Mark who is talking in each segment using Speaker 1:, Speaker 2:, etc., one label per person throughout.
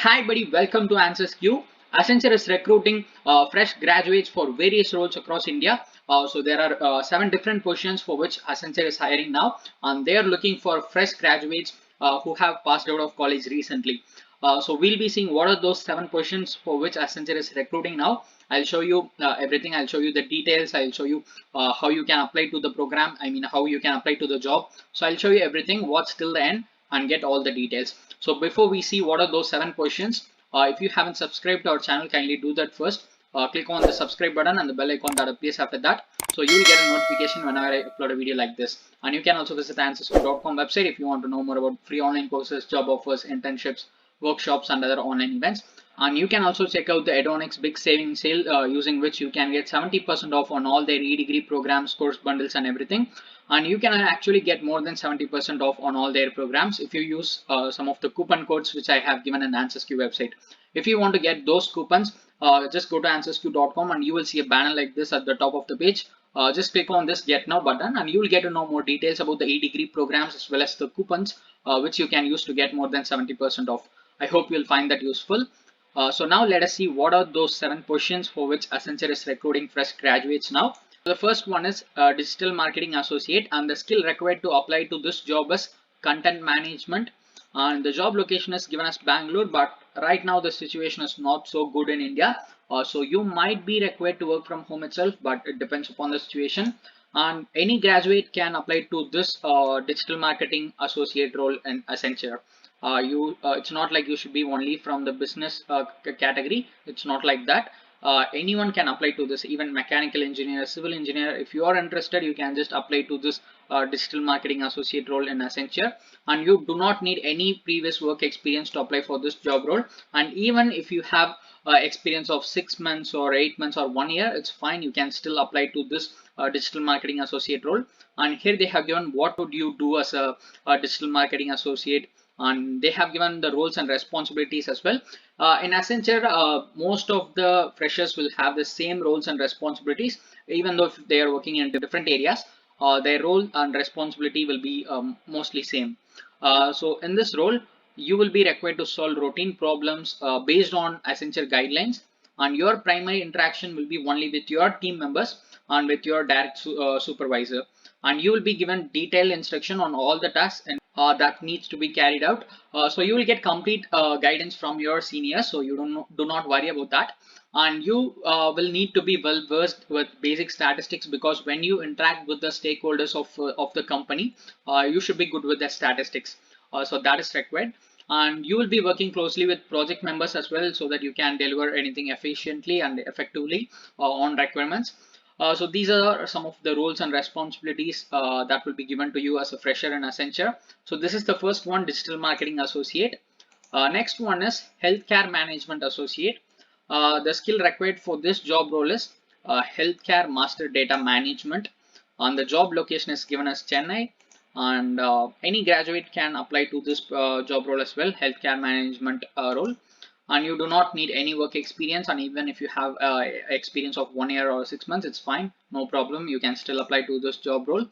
Speaker 1: Hi, buddy. Welcome to Answers Q. Accenture is recruiting fresh graduates for various roles across India. So there are seven different positions for which Accenture is hiring now, and they are looking for fresh graduates who have passed out of college recently. So we'll be seeing what are those seven positions for which Accenture is recruiting now. I'll show you everything. I'll show you the details. I'll show you how you can apply to the program. I mean, how you can apply to the job. So I'll show you everything. What's till the end and get all the details. So before we see what are those seven questions, if you haven't subscribed to our channel, kindly do that first. Click on the subscribe button and the bell icon that appears after that. So you will get a notification whenever I upload a video like this. And you can also visit the answersq.com website if you want to know more about free online courses, job offers, internships, workshops, and other online events. And you can also check out the Edonix Big Saving Sale, using which you can get 70% off on all their e-degree programs, course bundles, and everything. And you can actually get more than 70% off on all their programs if you use some of the coupon codes which I have given in AnswersQ website. If you want to get those coupons, just go to answersq.com and you will see a banner like this at the top of the page. Just click on this get now button and you will get to know more details about the e-degree programs as well as the coupons which you can use to get more than 70% off. I hope you'll find that useful. So now let us see what are those seven positions for which Accenture is recruiting fresh graduates now. The first one is digital marketing associate, and the skill required to apply to this job is content management. And the job location is given as Bangalore, but right now the situation is not so good in India. So you might be required to work from home itself, but it depends upon the situation. And any graduate can apply to this digital marketing associate role in Accenture. It's not like you should be only from the business category. It's not like that. Anyone can apply to this, even mechanical engineer, civil engineer. If you are interested, you can just apply to this digital marketing associate role in Accenture, and you do not need any previous work experience to apply for this job role. And even if you have experience of 6 months or 8 months or 1 year, it's fine. You can still apply to this digital marketing associate role. And here they have given what would you do as a digital marketing associate, and they have given the roles and responsibilities as well. In Accenture, most of the freshers will have the same roles and responsibilities, even though if they are working in different areas, their role and responsibility will be mostly same. So in this role, you will be required to solve routine problems based on Accenture guidelines, and your primary interaction will be only with your team members and with your direct supervisor. And you will be given detailed instruction on all the tasks and that needs to be carried out. So you will get complete guidance from your seniors, so you do not worry about that. And you will need to be well versed with basic statistics, because when you interact with the stakeholders of the company, you should be good with the statistics. So that is required. And you will be working closely with project members as well, so that you can deliver anything efficiently and effectively on requirements. So these are some of the roles and responsibilities that will be given to you as a fresher in Accenture. So this is the first one, digital marketing associate. Next one is healthcare management associate. The skill required for this job role is healthcare master data management, and the job location is given as Chennai. And any graduate can apply to this job role as well, healthcare management role. And you do not need any work experience, and even if you have experience of 1 year or 6 months, it's fine, no problem, you can still apply to this job role.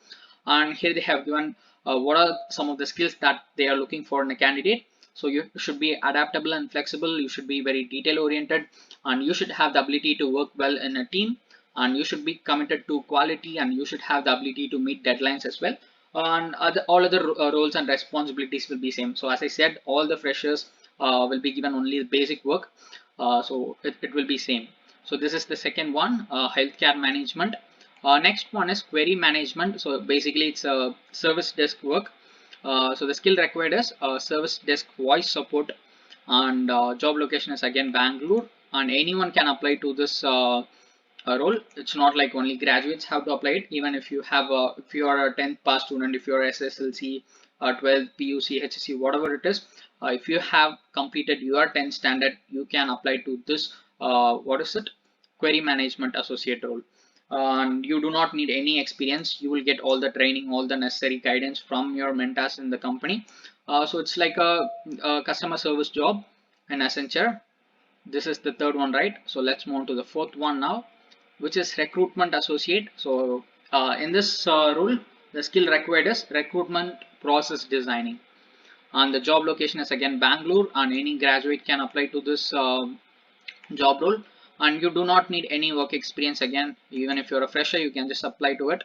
Speaker 1: And here they have given what are some of the skills that they are looking for in a candidate. So you should be adaptable and flexible, you should be very detail oriented, and you should have the ability to work well in a team, and you should be committed to quality, and you should have the ability to meet deadlines as well. And all other roles and responsibilities will be same. So as I said, all the freshers will be given only the basic work. So it will be same. So this is the second one, healthcare management. Next one is query management. So basically it's a service desk work. So the skill required is service desk voice support, and job location is again Bangalore, and anyone can apply to this role. It's not like only graduates have to apply it. Even if you have if you are a 10th pass student, if you are SSLC, 12th PUC, HSC, whatever it is, if you have completed your 10th standard, you can apply to this what is it, query management associate role. And you do not need any experience, you will get all the training, all the necessary guidance from your mentors in the company. So it's like a customer service job in Accenture. This is the third one, right? So let's move on to the fourth one now, which is recruitment associate. So in this role, the skill required is recruitment process designing. and the job location is again Bangalore, and any graduate can apply to this job role, and you do not need any work experience. Again, even if you're a fresher, you can just apply to it.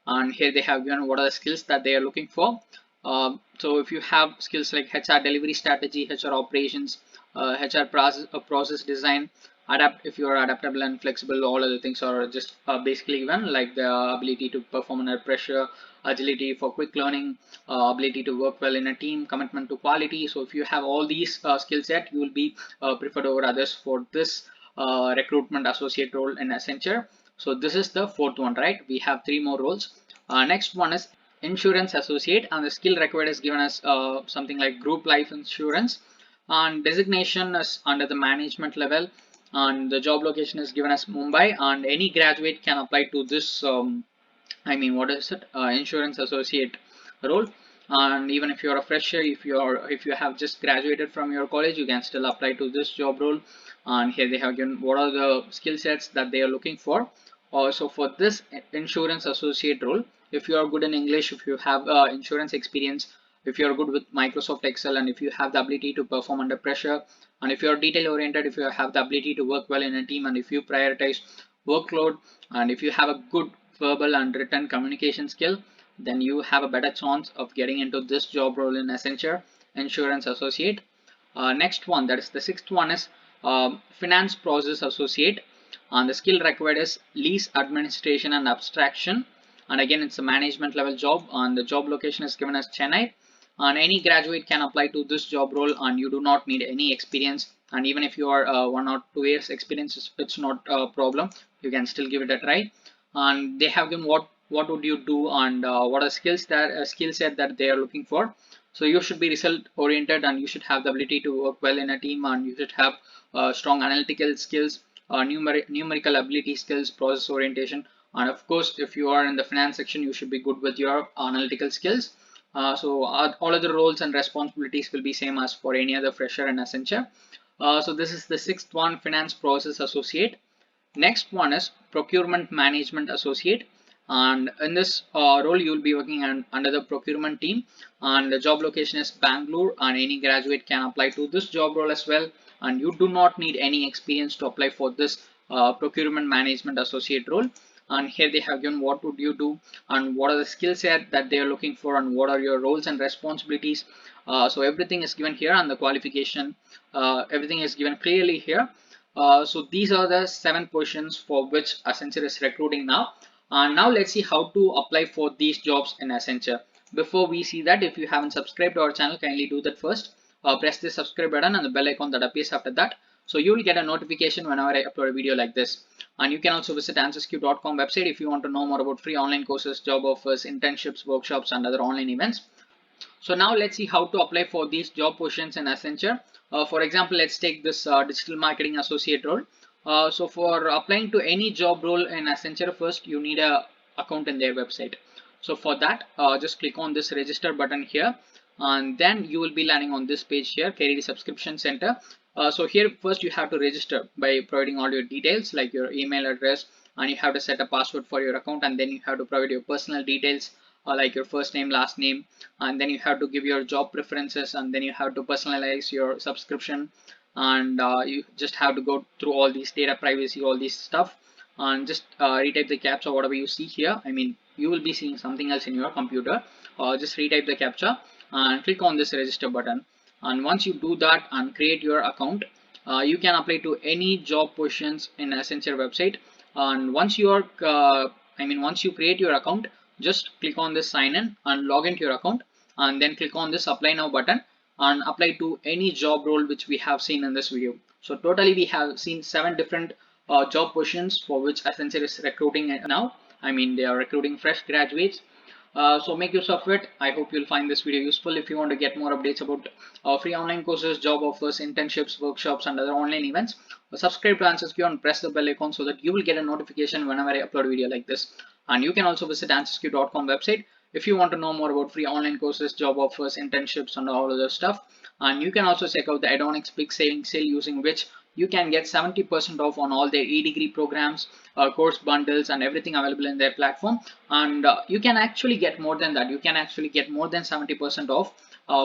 Speaker 1: And here they have given what are the skills that they are looking for. So if you have skills like HR delivery strategy, HR operations, HR process design, adapt if you are adaptable and flexible, all other things are just basically given, like the ability to perform under pressure, agility for quick learning, ability to work well in a team, commitment to quality. So if you have all these skill set, you will be preferred over others for this recruitment associate role in Accenture. So this is the fourth one, right? We have three more roles. Next one is insurance associate, and the skill required is given as something like group life insurance, and designation is under the management level, and the job location is given as Mumbai, and any graduate can apply to this what is it, insurance associate role. And even if you're a fresher, if you have just graduated from your college, you can still apply to this job role. And here they have given what are the skill sets that they are looking for. Also for this insurance associate role, if you are good in English, if you have insurance experience, if you are good with Microsoft Excel, and if you have the ability to perform under pressure, and if you are detail oriented, if you have the ability to work well in a team, and if you prioritize workload, and if you have a good verbal and written communication skill, then you have a better chance of getting into this job role in Accenture insurance associate. Next one, that is the sixth one, is finance process associate, and the skill required is lease administration and abstraction, and again it's a management level job, and the job location is given as Chennai, and any graduate can apply to this job role, and you do not need any experience. And even if you are 1 or 2 years experience, it's not a problem, you can still give it a try. And they have given what would you do, and what are skills that skill set that they are looking for. So you should be result oriented, and you should have the ability to work well in a team, and you should have strong analytical skills, numerical ability skills, process orientation, and of course if you are in the finance section, you should be good with your analytical skills. All other roles and responsibilities will be same as for any other fresher in Accenture. So this is the sixth one, finance process associate. Next one is procurement management associate, and in this role you will be working under the procurement team, and the job location is Bangalore, and any graduate can apply to this job role as well, and you do not need any experience to apply for this procurement management associate role. And here they have given what would you do, and what are the skill set that they are looking for, and what are your roles and responsibilities. So everything is given here, and the qualification, everything is given clearly here. So these are the 7 positions for which Accenture is recruiting now. And now let's see how to apply for these jobs in Accenture. Before we see that, if you haven't subscribed to our channel, kindly do that first. Press the subscribe button and the bell icon that appears after that, so you will get a notification whenever I upload a video like this. And you can also visit answersq.com website if you want to know more about free online courses, job offers, internships, workshops, and other online events. So now let's see how to apply for these job positions in Accenture. For example, let's take this digital marketing associate role. So for applying to any job role in Accenture, first you need a account in their website. So for that, just click on this register button here, and then you will be landing on this page here, Career Subscription Center. So here first you have to register by providing all your details like your email address, and you have to set a password for your account, and then you have to provide your personal details like your first name, last name, and then you have to give your job preferences, and then you have to personalize your subscription, and you just have to go through all these data privacy, all this stuff, and just retype the captcha whatever you see here. You will be seeing something else in your computer. Just retype the captcha and click on this register button, and once you do that and create your account, you can apply to any job positions in Accenture website. And once you are once you create your account, just click on this sign in and log into your account, and then click on this apply now button and apply to any job role which we have seen in this video. So totally we have seen 7 different job positions for which Accenture is recruiting now. They are recruiting fresh graduates. So make use of it. I hope you'll find this video useful. If you want to get more updates about free online courses, job offers, internships, workshops, and other online events, subscribe to AnswersQ and press the bell icon so that you will get a notification whenever I upload a video like this. And you can also visit answersq.com website if you want to know more about free online courses, job offers, internships, and all other stuff. And you can also check out the Edonix Big Savings Sale, using which you can get 70% off on all their e-degree programs, course bundles, and everything available in their platform. And you can actually get more than that. You can actually get more than 70% off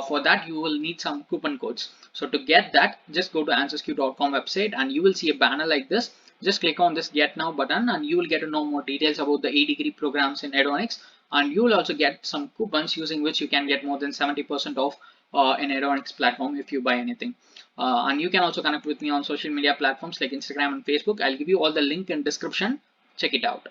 Speaker 1: For that, you will need some coupon codes. So to get that, just go to AnswersQ.com website and you will see a banner like this. Just click on this Get Now button and you will get to know more details about the A-degree programs in Edonics, and you will also get some coupons using which you can get more than 70% off in Edonics platform if you buy anything. And you can also connect with me on social media platforms like Instagram and Facebook. I'll give you all the link in description. Check it out.